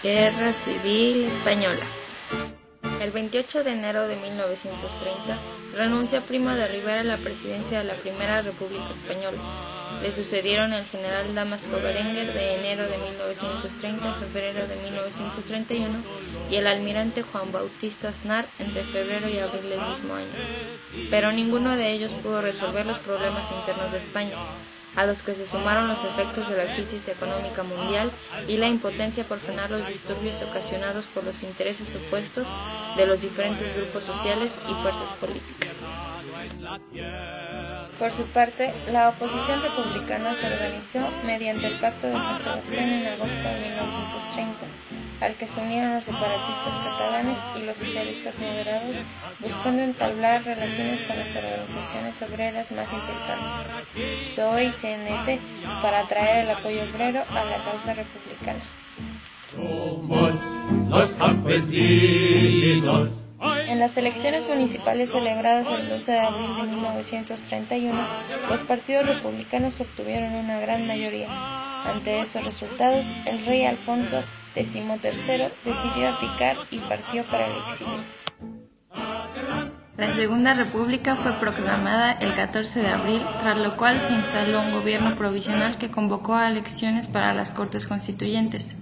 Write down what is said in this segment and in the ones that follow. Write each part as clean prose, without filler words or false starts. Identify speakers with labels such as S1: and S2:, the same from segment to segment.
S1: Guerra Civil Española. El 28 de enero de 1930 renuncia Primo de Rivera a la presidencia de la Primera República Española. Le sucedieron el general Damasco Berenguer de enero de 1930 a febrero de 1931 y el almirante Juan Bautista Aznar entre febrero y abril del mismo año. Pero ninguno de ellos pudo resolver los problemas internos de España, a los que se sumaron los efectos de la crisis económica mundial y la impotencia por frenar los disturbios ocasionados por los intereses opuestos de los diferentes grupos sociales y fuerzas políticas. Por su parte, la oposición republicana se organizó mediante el Pacto de San Sebastián en agosto de 1930, al que se unieron los separatistas catalanes y los socialistas moderados, buscando entablar relaciones con las organizaciones obreras más importantes, PSOE y CNT, para atraer el apoyo obrero a la causa republicana.
S2: Somos los campesinos.
S1: En las elecciones municipales celebradas el 12 de abril de 1931, los partidos republicanos obtuvieron una gran mayoría. Ante esos resultados, el rey Alfonso XIII decidió abdicar y partió para el exilio. La Segunda República fue proclamada el 14 de abril, tras lo cual se instaló un gobierno provisional que convocó a elecciones para las Cortes Constituyentes.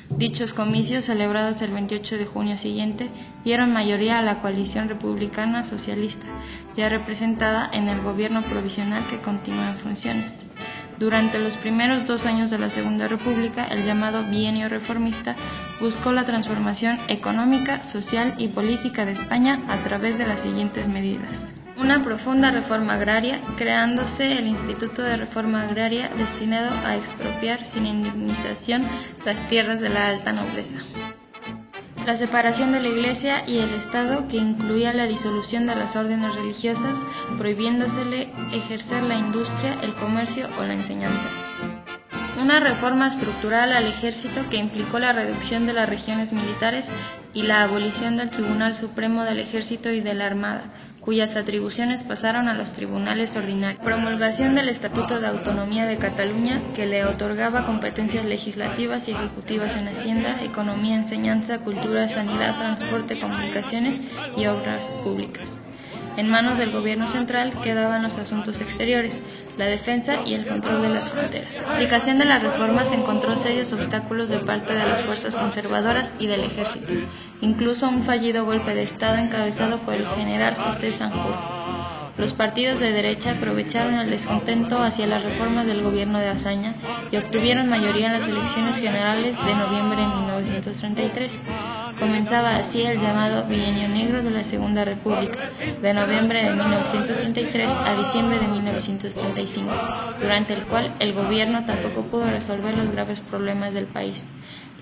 S1: Dichos comicios, celebrados el 28 de junio siguiente, dieron mayoría a la coalición republicana socialista, ya representada en el gobierno provisional que continúa en funciones. Durante los primeros 2 años de la Segunda República, el llamado bienio reformista buscó la transformación económica, social y política de España a través de las siguientes medidas. Una profunda reforma agraria, creándose el Instituto de Reforma Agraria destinado a expropiar sin indemnización las tierras de la alta nobleza. La separación de la Iglesia y el Estado, que incluía la disolución de las órdenes religiosas, prohibiéndosele ejercer la industria, el comercio o la enseñanza. Una reforma estructural al ejército que implicó la reducción de las regiones militares y la abolición del Tribunal Supremo del Ejército y de la Armada, cuyas atribuciones pasaron a los tribunales ordinarios. Promulgación del Estatuto de Autonomía de Cataluña, que le otorgaba competencias legislativas y ejecutivas en Hacienda, Economía, Enseñanza, Cultura, Sanidad, Transporte, Comunicaciones y Obras Públicas. En manos del gobierno central quedaban los asuntos exteriores, la defensa y el control de las fronteras. La aplicación de las reformas encontró serios obstáculos de parte de las fuerzas conservadoras y del ejército, incluso un fallido golpe de Estado encabezado por el general José Sanjurjo. Los partidos de derecha aprovecharon el descontento hacia las reformas del gobierno de Azaña y obtuvieron mayoría en las elecciones generales de noviembre de 1933. Comenzaba así el llamado Bienio Negro de la Segunda República, de noviembre de 1933 a diciembre de 1935, durante el cual el gobierno tampoco pudo resolver los graves problemas del país.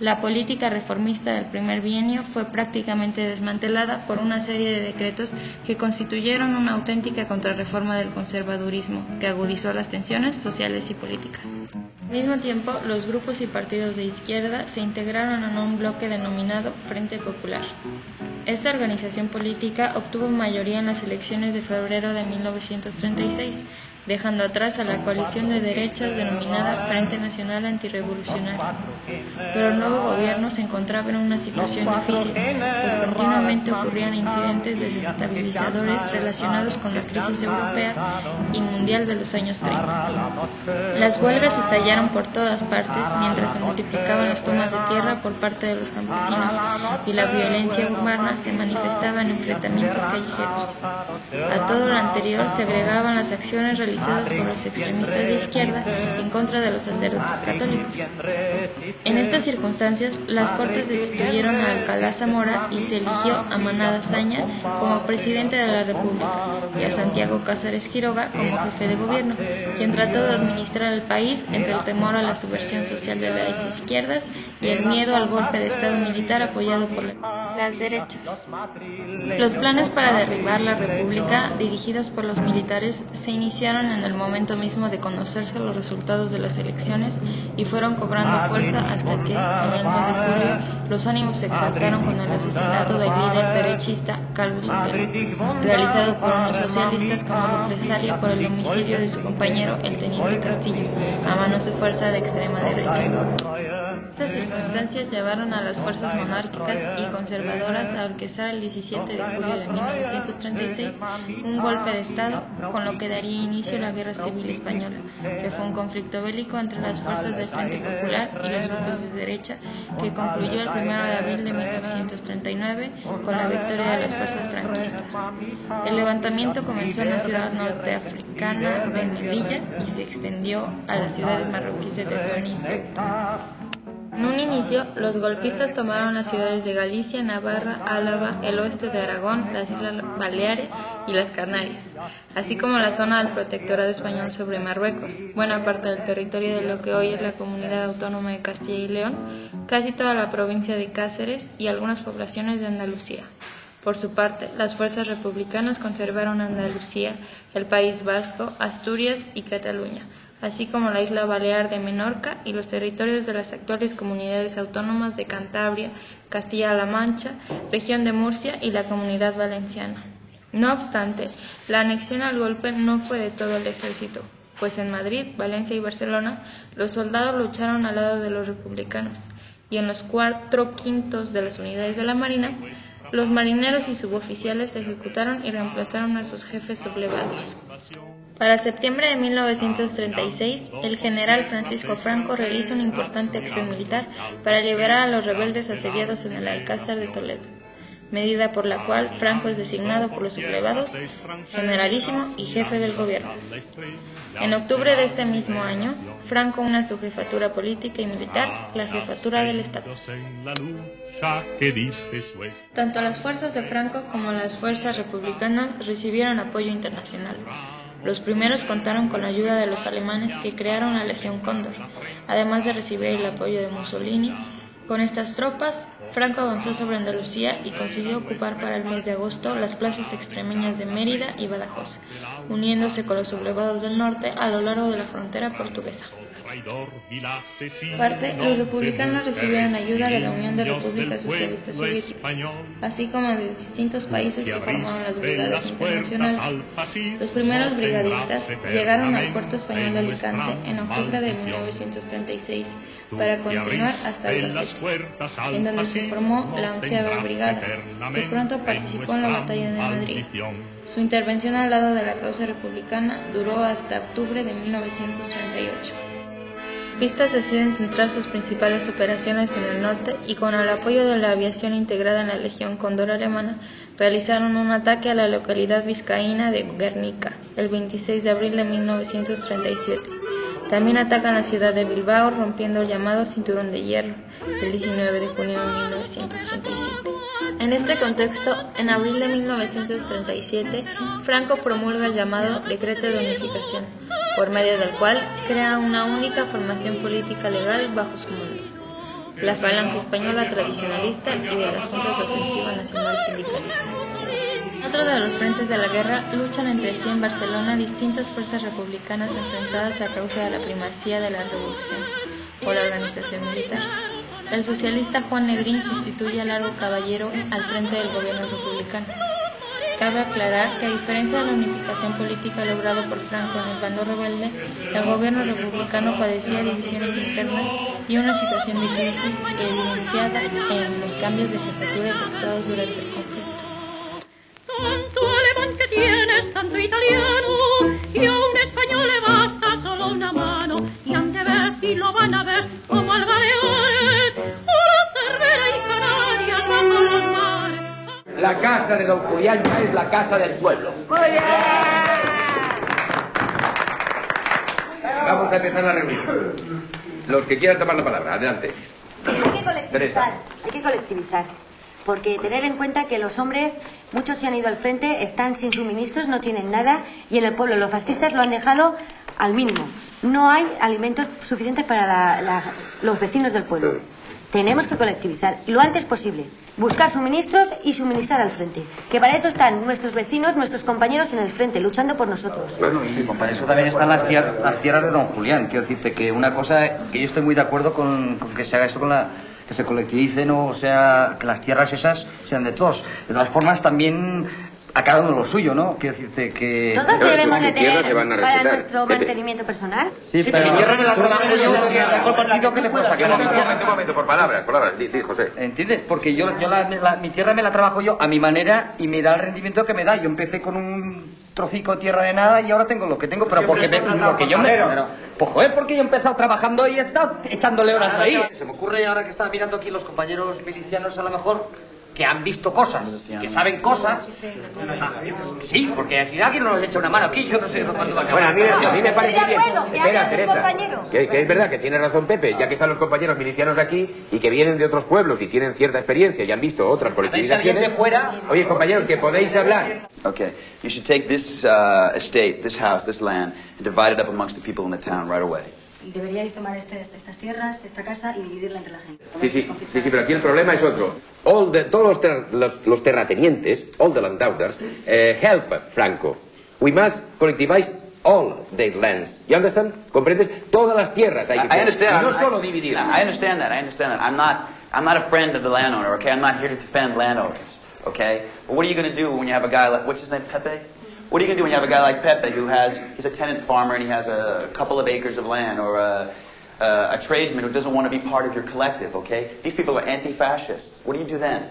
S1: La política reformista del primer bienio fue prácticamente desmantelada por una serie de decretos que constituyeron una auténtica contrarreforma del conservadurismo, que agudizó las tensiones sociales y políticas. Al mismo tiempo, los grupos y partidos de izquierda se integraron en un bloque denominado Frente Popular. Esta organización política obtuvo mayoría en las elecciones de febrero de 1936, dejando atrás a la coalición de derechas denominada Frente Nacional Antirrevolucionario. Pero el nuevo gobierno se encontraba en una situación difícil, pues continuamente ocurrían incidentes desestabilizadores relacionados con la crisis europea y mundial de los años 30. Las huelgas estallaron por todas partes mientras se multiplicaban las tomas de tierra por parte de los campesinos y la violencia urbana se manifestaba en enfrentamientos callejeros. A todo lo anterior se agregaban las acciones realizadas por los extremistas de izquierda en contra de los sacerdotes católicos. En estas circunstancias, las Cortes destituyeron a Alcalá Zamora y se eligió a Manada Azaña como presidente de la República y a Santiago Cázares Quiroga como jefe de gobierno, quien trató de administrar el país entre el temor a la subversión social de las izquierdas y el miedo al golpe de Estado militar apoyado por las derechas. Los planes para derribar la República, dirigidos por los militares, se iniciaron en el momento mismo de conocerse los resultados de las elecciones y fueron cobrando fuerza hasta que, en el mes de julio, los ánimos se exaltaron con el asesinato del líder derechista Calvo Sotelo, realizado por unos socialistas como represalia por el homicidio de su compañero, el teniente Castillo, a manos de fuerza de extrema derecha. Estas circunstancias llevaron a las fuerzas monárquicas y conservadoras a orquestar el 17 de julio de 1936 un golpe de Estado, con lo que daría inicio a la Guerra Civil Española, que fue un conflicto bélico entre las fuerzas del Frente Popular y los grupos de derecha, que concluyó el 1 de abril de 1939 con la victoria de las fuerzas franquistas. El levantamiento comenzó en la ciudad norteafricana de Melilla y se extendió a las ciudades marroquíes de Tony y Ceuta. En un inicio, los golpistas tomaron las ciudades de Galicia, Navarra, Álava, el oeste de Aragón, las Islas Baleares y las Canarias, así como la zona del protectorado español sobre Marruecos, buena parte del territorio de lo que hoy es la Comunidad Autónoma de Castilla y León, casi toda la provincia de Cáceres y algunas poblaciones de Andalucía. Por su parte, las fuerzas republicanas conservaron Andalucía, el País Vasco, Asturias y Cataluña, así como la isla Balear de Menorca y los territorios de las actuales comunidades autónomas de Cantabria, Castilla-La Mancha, región de Murcia y la Comunidad Valenciana. No obstante, la anexión al golpe no fue de todo el ejército, pues en Madrid, Valencia y Barcelona, los soldados lucharon al lado de los republicanos, y en los 4/5 de las unidades de la Marina, los marineros y suboficiales ejecutaron y reemplazaron a sus jefes sublevados. Para septiembre de 1936, el general Francisco Franco realiza una importante acción militar para liberar a los rebeldes asediados en el Alcázar de Toledo, medida por la cual Franco es designado por los sublevados generalísimo y jefe del gobierno. En octubre de este mismo año, Franco une a su jefatura política y militar la jefatura del Estado. Tanto las fuerzas de Franco como las fuerzas republicanas recibieron apoyo internacional. Los primeros contaron con la ayuda de los alemanes, que crearon la Legión Cóndor, además de recibir el apoyo de Mussolini. Con estas tropas, Franco avanzó sobre Andalucía y consiguió ocupar para el mes de agosto las plazas extremeñas de Mérida y Badajoz, uniéndose con los sublevados del norte a lo largo de la frontera portuguesa. Aparte, los republicanos recibieron ayuda de la Unión de Repúblicas Socialistas Soviéticas, así como de distintos países que formaron las brigadas internacionales. Los primeros brigadistas llegaron al puerto español de Alicante en octubre de 1936 para continuar hasta Albacete, en donde se formó la 11ª Brigada, que pronto participó en la Batalla de Madrid. Su intervención al lado de la causa republicana duró hasta octubre de 1938. Pistas deciden centrar sus principales operaciones en el norte y, con el apoyo de la aviación integrada en la Legión Cóndor alemana, realizaron un ataque a la localidad vizcaína de Guernica el 26 de abril de 1937. También atacan la ciudad de Bilbao, rompiendo el llamado Cinturón de Hierro el 19 de junio de 1937. En este contexto, en abril de 1937, Franco promulga el llamado Decreto de Unificación, por medio del cual crea una única formación política legal bajo su mando, la Falange Española Tradicionalista y de las Juntas de Ofensiva Nacional Sindicalista. En otro de los frentes de la guerra, luchan entre sí en Barcelona distintas fuerzas republicanas enfrentadas a causa de la primacía de la revolución o la organización militar. El socialista Juan Negrín sustituye a Largo Caballero al frente del gobierno republicano. Cabe aclarar que, a diferencia de la unificación política lograda por Franco en el bando rebelde, el gobierno republicano padecía divisiones internas y una situación de crisis evidenciada en los cambios de jefatura efectuados durante el conflicto.
S3: Tanto alemán que tienes, tanto italiano, y a un español le basta solo una mano, y han de ver si lo van a ver como al galeón, o la Cervera y Canarias bajo los mares.
S4: La casa de don Julián ya es la casa del pueblo. ¡Muy bien! Vamos a empezar la reunión. Los que quieran tomar la palabra, adelante.
S5: Hay que colectivizar. Porque tener en cuenta que los hombres, muchos se han ido al frente, están sin suministros, no tienen nada, y en el pueblo los fascistas lo han dejado al mínimo. No hay alimentos suficientes para los vecinos del pueblo. Tenemos que colectivizar lo antes posible, buscar suministros y suministrar al frente. Que para eso están nuestros vecinos, nuestros compañeros en el frente, luchando por nosotros.
S6: Bueno, y para eso también están las tierras de don Julián. Quiero decirte que una cosa, que yo estoy muy de acuerdo con que se haga eso que se colectivicen, o sea, que las tierras esas sean de todos. De todas formas, también a cada uno lo suyo, ¿no? Quiero decirte que...
S5: Todos debemos de tener para nuestro mantenimiento personal.
S6: Sí, pero... Mi tierra me la trabajo yo, partido, ¿qué le pasa? Que no me tierra.
S4: Un momento, por palabras, di, José.
S6: ¿Entiendes? Porque yo mi tierra me la trabajo yo a mi manera y me da el rendimiento que me da. Yo empecé con un trocico de tierra de nada y ahora tengo lo que tengo, pero porque pues joder, porque yo he empezado trabajando y he estado echándole horas ahí. Se me ocurre ahora que estaba mirando aquí los compañeros milicianos a lo mejor que han visto cosas, que saben cosas. Sí, porque si alguien nos echa una mano aquí, yo no sé cuándo va a acabar.
S4: Bueno, a mí me parece bien. Espera, Teresa, que es verdad que tiene razón Pepe, ya que están los compañeros milicianos aquí y que vienen de otros pueblos y tienen cierta experiencia y han visto otras colectividades. Oye, compañeros, que podéis hablar.
S7: Okay, you should take this estate, this house, this land, and divide it up amongst the people in the town right away.
S5: Deberíais tomar estas tierras, esta casa y dividirla entre la gente.
S4: Sí, pero aquí el problema es otro. Todos los terratenientes, all the landowners, help Franco. We must collectivize all the lands. You understand? ¿Comprendes? Todas las tierras hay que
S7: I understand.
S4: Y no solo dividir.
S7: I understand that. I'm not a friend of the landowner, okay? I'm not here to defend landowners, okay? But what are you going to do when you have a guy like, what's his name, Pepe? What are you going to do when you have a guy like Pepe he's a tenant farmer and he has a couple of acres of land, or a tradesman who doesn't want to be part of your collective, okay? These people are anti-fascists. What do you do then?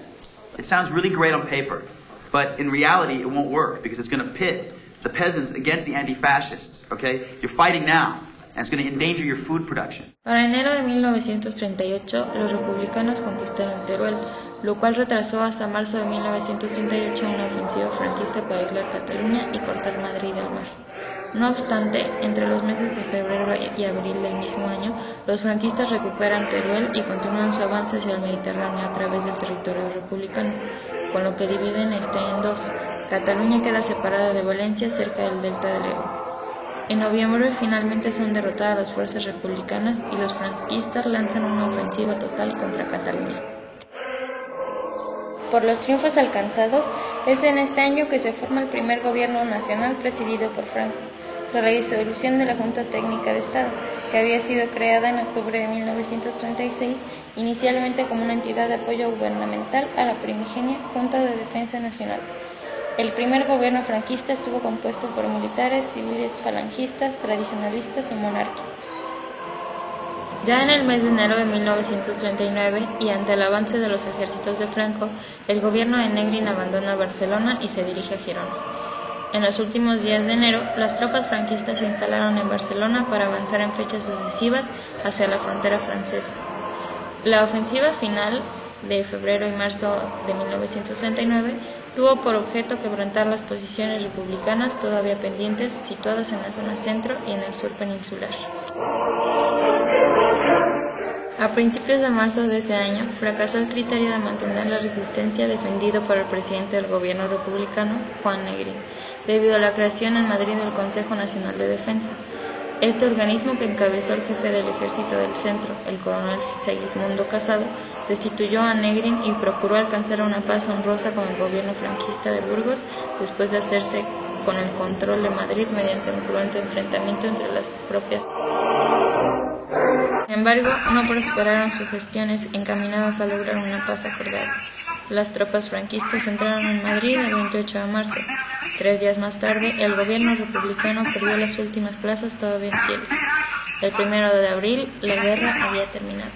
S7: It sounds really great on paper, but in reality it won't work because it's going to pit the peasants against the anti-fascists, okay? You're fighting now, and it's going to endanger your food production.
S1: Para enero de 1938, los republicanos conquistaron Teruel, lo cual retrasó hasta marzo de 1938 una ofensiva franquista para aislar Cataluña y cortar Madrid del mar. No obstante, entre los meses de febrero y abril del mismo año, los franquistas recuperan Teruel y continúan su avance hacia el Mediterráneo a través del territorio republicano, con lo que dividen este en dos. Cataluña queda separada de Valencia cerca del delta del Ebro. En noviembre finalmente son derrotadas las fuerzas republicanas y los franquistas lanzan una ofensiva total contra Cataluña. Por los triunfos alcanzados, es en este año que se forma el primer gobierno nacional presidido por Franco, tras la disolución de la Junta Técnica de Estado, que había sido creada en octubre de 1936, inicialmente como una entidad de apoyo gubernamental a la primigenia Junta de Defensa Nacional. El primer gobierno franquista estuvo compuesto por militares, civiles, falangistas, tradicionalistas y monárquicos. Ya en el mes de enero de 1939, y ante el avance de los ejércitos de Franco, el gobierno de Negrín abandona Barcelona y se dirige a Girona. En los últimos días de enero, las tropas franquistas se instalaron en Barcelona para avanzar en fechas sucesivas hacia la frontera francesa. La ofensiva final de febrero y marzo de 1939 tuvo por objeto quebrantar las posiciones republicanas todavía pendientes situadas en la zona centro y en el sur peninsular. A principios de marzo de ese año, fracasó el criterio de mantener la resistencia defendido por el presidente del gobierno republicano, Juan Negrín, debido a la creación en Madrid del Consejo Nacional de Defensa. Este organismo, que encabezó el jefe del ejército del centro, el coronel Segismundo Casado, destituyó a Negrín y procuró alcanzar una paz honrosa con el gobierno franquista de Burgos después de hacerse con el control de Madrid mediante un cruento enfrentamiento entre las propias. Sin embargo, no prosperaron sus gestiones encaminadas a lograr una paz acordada. Las tropas franquistas entraron en Madrid el 28 de marzo. 3 días más tarde, el gobierno republicano perdió las últimas plazas todavía fieles. El 1 de abril, la guerra había terminado.